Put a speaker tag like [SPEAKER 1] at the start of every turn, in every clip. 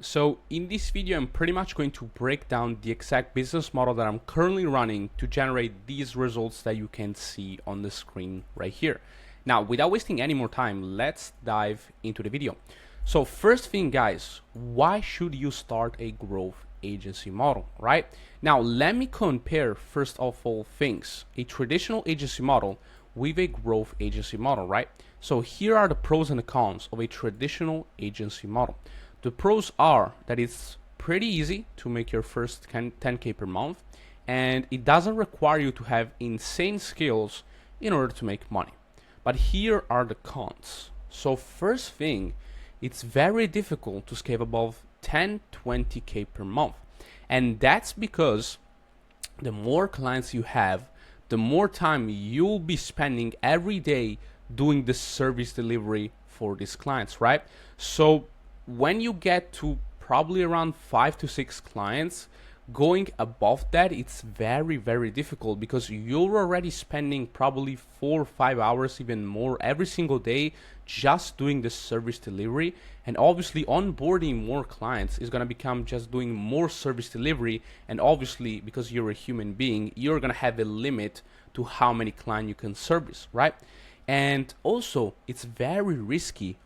[SPEAKER 1] So in this video, I'm pretty much going to break down the exact business model that I'm currently running to generate these results that you can see on the screen right here. Now, without wasting any more time, let's dive into the video. So first thing, guys, why should you start a growth agency model, right? Now, let me compare first of all things, a traditional agency model with a growth agency model, right? So here are the pros and the cons of a traditional agency model. The pros are that it's pretty easy to make your first 10K per month, and it doesn't require you to have insane skills in order to make money. But here are the cons. So first thing, it's very difficult to scale above 10-20K per month. And that's because the more clients you have, the more time you'll be spending every day doing the service delivery for these clients, right? So when you get to probably around 5 to 6 clients, going above that, it's very, very difficult because you're already spending probably 4 or 5 hours, even more, every single day just doing the service delivery. And obviously onboarding more clients is going to become just doing more service delivery. And obviously, because you're a human being, you're going to have a limit to how many clients you can service, right? And also, it's very risky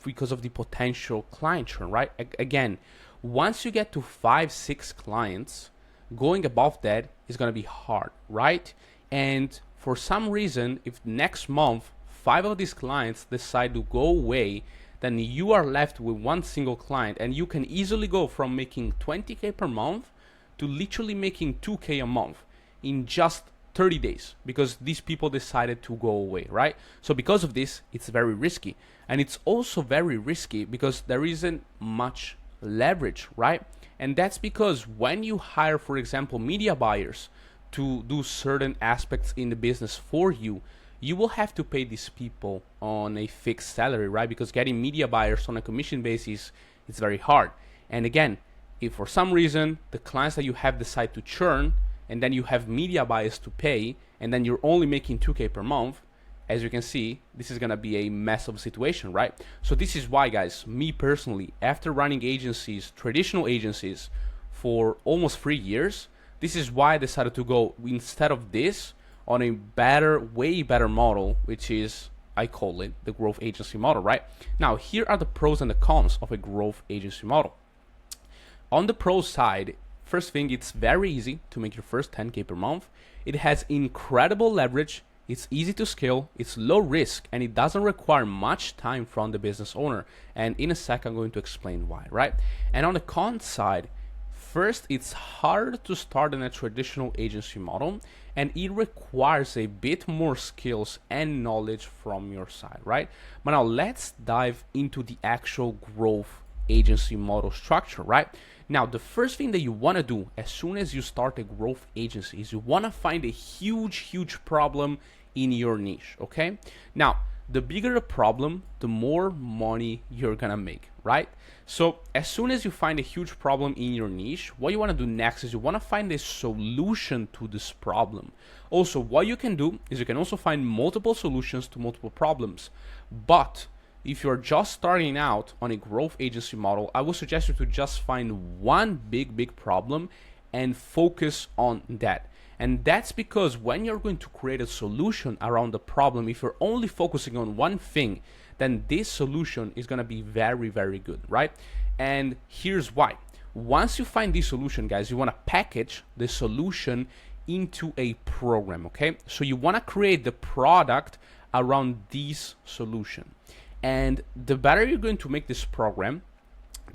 [SPEAKER 1] because of the potential client churn, right? Again, once you get to 5, 6 clients, going above that is going to be hard, right? And for some reason, if next month 5 of these clients decide to go away, then you are left with one single client, and you can easily go from making 20K per month to literally making 2K a month in just 30 days because these people decided to go away, right? So because of this, it's very risky. And it's also very risky because there isn't much leverage, right? And that's because when you hire, for example, media buyers to do certain aspects in the business for you, you will have to pay these people on a fixed salary, right? Because getting media buyers on a commission basis is very hard. And again, if for some reason the clients that you have decide to churn, and then you have media buyers to pay, and then you're only making 2K per month, as you can see, this is gonna be a mess of a situation, right? So this is why, guys, me personally, after running agencies, traditional agencies, for almost 3 years, this is why I decided to go, instead of this, on a better, way better model, which is, I call it the growth agency model, right? Now, here are the pros and the cons of a growth agency model. On the pro side, first thing, it's very easy to make your first 10K per month. It has incredible leverage. It's easy to scale, it's low risk, and it doesn't require much time from the business owner. And in a sec, I'm going to explain why, right? And on the con side, first, it's hard to start in a traditional agency model, and it requires a bit more skills and knowledge from your side, right? But now let's dive into the actual growth agency model structure, right? Now, the first thing that you want to do as soon as you start a growth agency is you want to find a huge problem in your niche, okay? Now, the bigger the problem, the more money you're gonna make, right? So as soon as you find a huge problem in your niche, what you want to do next is you want to find a solution to this problem. Also, what you can do is you can also find multiple solutions to multiple problems. But if you're just starting out on a growth agency model, I would suggest you to just find one big problem and focus on that. And that's because when you're going to create a solution around the problem, if you're only focusing on one thing, then this solution is going to be very good, right? And here's why. Once you find this solution, guys, you want to package the solution into a program, okay? So you want to create the product around this solution. And the better you're going to make this program,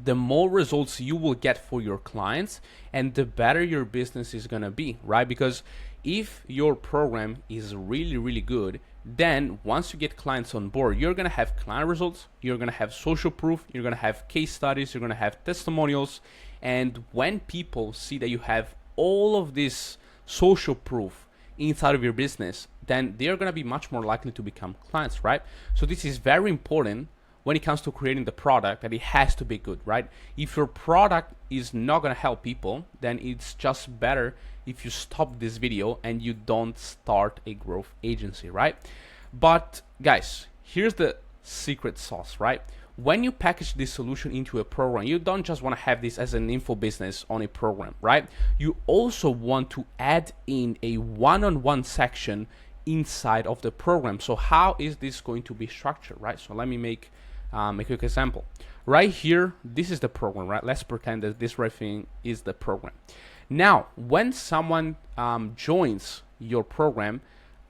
[SPEAKER 1] the more results you will get for your clients, and the better your business is gonna be, right? Because if your program is really good, then once you get clients on board, you're gonna have client results, you're gonna have social proof, you're gonna have case studies, you're gonna have testimonials. And when people see that you have all of this social proof inside of your business, then they're gonna be much more likely to become clients, right? So this is very important when it comes to creating the product, that it has to be good, right? If your product is not gonna help people, then it's just better if you stop this video and you don't start a growth agency, right? But guys, here's the secret sauce, right? when you package this solution into a program, you don't just want to have this as an info business on a program, right? You also want to add in a one-on-one section inside of the program. So how is this going to be structured, right? So let me make a quick example. Right here, this is the program, right? Let's pretend that this right thing is the program. Now, when someone joins your program,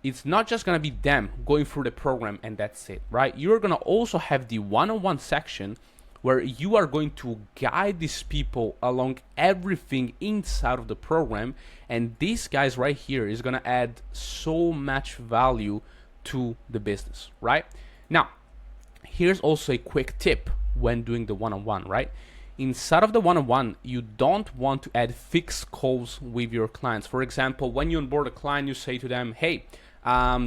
[SPEAKER 1] it's not just going to be them going through the program and that's it, right? You're going to also have the one-on-one section where you are going to guide these people along everything inside of the program. And these guys right here is going to add so much value to the business, right? Now, here's also a quick tip when doing the one-on-one, right? Inside of the one-on-one, you don't want to add fixed calls with your clients. For example, when you onboard a client, you say to them, hey,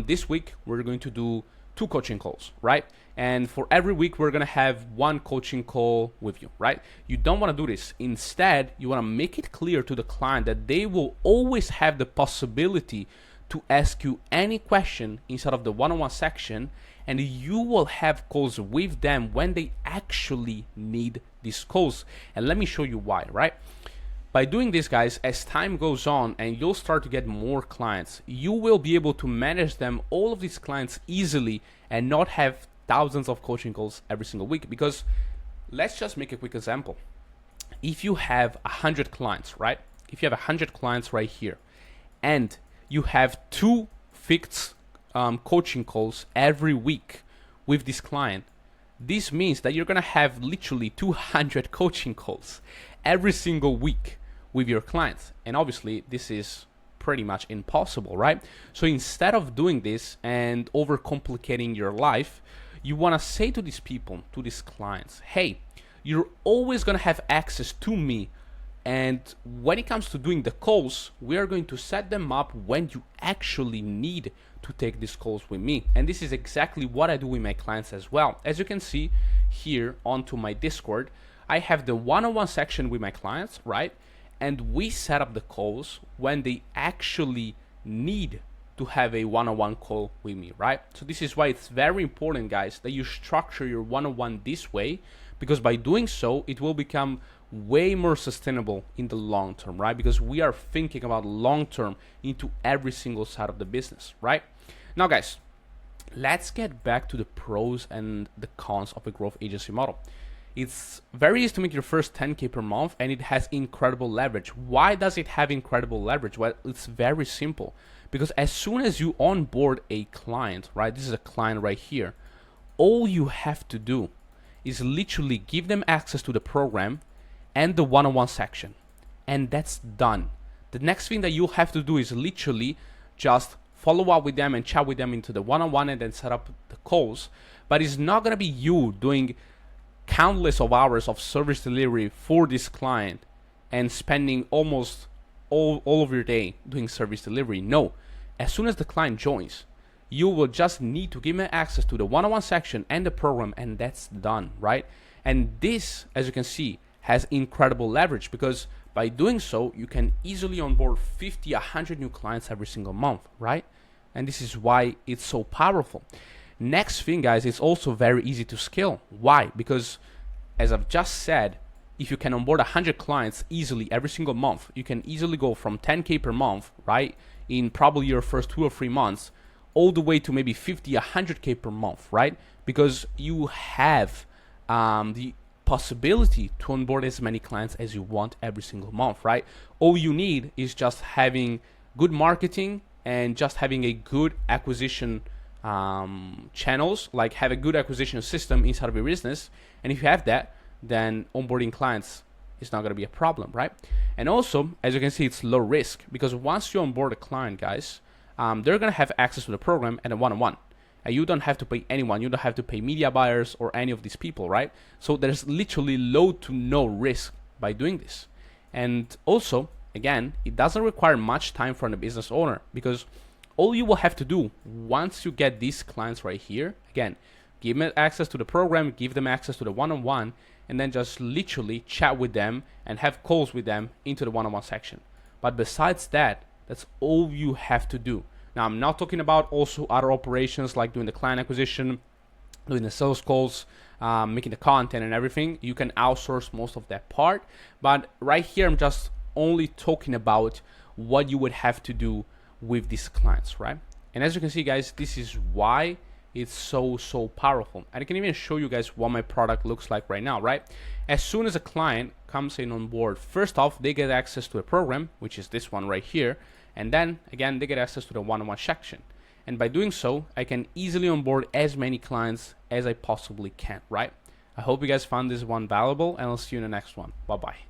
[SPEAKER 1] this week we're going to do 2 coaching calls, right? And for every week we're going to have 1 coaching call with you, right? You don't want to do this. Instead, you want to make it clear to the client that they will always have the possibility to ask you any question inside of the one-on-one section, and you will have calls with them when they actually need these calls. And let me show you why, right? By doing this, guys, as time goes on and you'll start to get more clients, you will be able to manage them, all of these clients, easily and not have thousands of coaching calls every single week. Because let's just make a quick example. If you have 100 clients, right? If you have 100 clients right here and you have 2 fixed coaching calls every week with this client, this means that you're going to have literally 200 coaching calls every single week with your clients. And obviously this is pretty much impossible, right? So instead of doing this and overcomplicating your life, you want to say to these people, to these clients, hey, you're always going to have access to me. And when it comes to doing the calls, we are going to set them up when you actually need to take these calls with me. And this is exactly what I do with my clients as well. As you can see here onto my Discord, I have the one-on-one section with my clients, right? And we set up the calls when they actually need to have a one-on-one call with me, right? So this is why it's very important, guys, that you structure your one-on-one this way, because by doing so, it will become way more sustainable in the long term, right? Because we are thinking about long term into every single side of the business, right? Now, guys, let's get back to the pros and the cons of a growth agency model. It's very easy to make your first 10K per month, and it has incredible leverage. Why does it have incredible leverage? Well, it's very simple. Because as soon as you onboard a client, right, this is a client right here, all you have to do is literally give them access to the program and the one-on-one section, and that's done. The next thing that you'll have to do is literally just follow up with them and chat with them into the one-on-one and then set up the calls. But it's not going to be you doing countless of hours of service delivery for this client and spending almost all of your day doing service delivery. No, as soon as the client joins, you will just need to give them access to the one-on-one section and the program, and that's done, right? And this, as you can see, has incredible leverage, because by doing so, you can easily onboard 50, 100 new clients every single month, right? And this is why it's so powerful. Next thing, guys, it's also very easy to scale. Why? Because as I've just said, if you can onboard 100 clients easily every single month, you can easily go from 10K per month, right, in probably your first 2 or 3 months, all the way to maybe 50, 100K per month, right? Because you have the possibility to onboard as many clients as you want every single month, right? All you need is just having good marketing and just having a good acquisition channels, like have a good acquisition system inside of your business. And if you have that, then onboarding clients is not going to be a problem, right? And also, as you can see, it's low risk, because once you onboard a client, guys, they're going to have access to the program and a one-on-one. And you don't have to pay anyone. You don't have to pay media buyers or any of these people, right? So there's literally low to no risk by doing this. And also, again, it doesn't require much time from the business owner, because all you will have to do once you get these clients right here, again, give them access to the program, give them access to the one-on-one, and then just literally chat with them and have calls with them into the one-on-one section. But besides that, that's all you have to do. Now, I'm not talking about also other operations like doing the client acquisition, doing the sales calls, making the content and everything. You can outsource most of that part. But right here, I'm just only talking about what you would have to do with these clients, right? And as you can see, guys, this is why it's so powerful. And I can even show you guys what my product looks like right now, right? As soon as a client comes in on board, first off, they get access to a program, which is this one right here. And then again, they get access to the one-on-one section. And by doing so, I can easily onboard as many clients as I possibly can, right? I hope you guys found this one valuable, and I'll see you in the next one. Bye-bye.